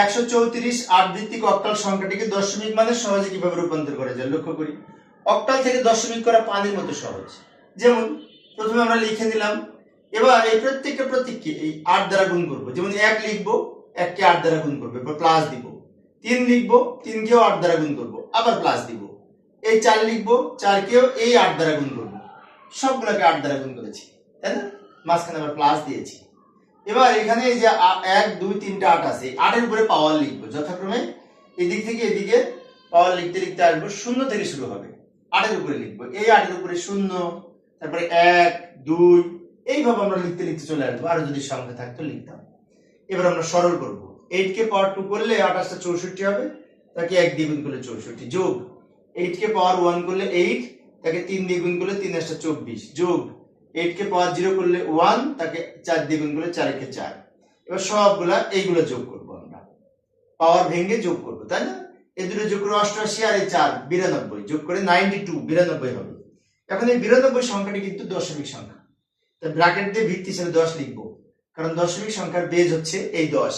134 8 ভিত্তিক অক্টাল সংখ্যাটিকে দশমিক মানে সহজে কিভাবে রূপান্তর করা যায় লক্ষ্য করি। অক্টাল থেকে দশমিক করা পানির মতো সহজ। যেমন প্রথমে আমরা লিখে নিলাম, এবার এই প্রত্যেকটা প্রতীককে এই 8 দ্বারা গুণ করব। যেমন 1 লিখবো, 1 কে 8 দ্বারা গুণ করব, এরপর প্লাস দিব। 3 লিখবো, 3 কেও 8 দ্বারা গুণ করব, আবার প্লাস দিব। এই 4 লিখবো, 4 কেও এই 8 দ্বারা গুণ করব। সবগুলোকে 8 দ্বারা গুণ করেছি, তাই না? মাঝখানে আবার প্লাস দিয়েছি। এবার এখানে এই যে 1 2 3টা 8 আছে, 8 এর উপরে পাওয়ার লিখবো। যথাক্রমে এদিক থেকে এদিকে পাওয়ার লিখতে লিখতে আসবো, শূন্য থেকে শুরু হবে। 8 এর উপরে লিখবো, এই 8 এর উপরে 0, তারপরে 1 2, এইভাবে আমরা লিখতে লিখতে চলে আসবো। আর যদি সংখ্যা থাকতো লিখতাম। এবার আমরা সরল করব। 8 কে পাওয়ার 2 করলে 28 টা 64 হবে, তাকে 1 দিয়ে গুণ করলে 64, যোগ 8 কে পাওয়ার 1 করলে 8, তাকে 3 দিয়ে গুণ করলে 3 * 24, যোগ 8 কে পাওয়ার 0 করলে 1, তাকে 4 দিয়ে গুণ করলে 4 × 4। এবার সবগুলা এইগুলা যোগ করব, আমরা পাওয়ার ভেঙে যোগ করব, তাই না? এই দুটো যোগ করে 88 আর এই 4 92, যোগ করে 92 হবে। এখন এই 92 সংখ্যাটি কিন্তু দশমিক সংখ্যা, তাই ব্র্যাকেট দিয়ে ভিত্তি হিসেবে 10 লিখবো, কারণ দশমিক সংখ্যার বেজ হচ্ছে এই 10।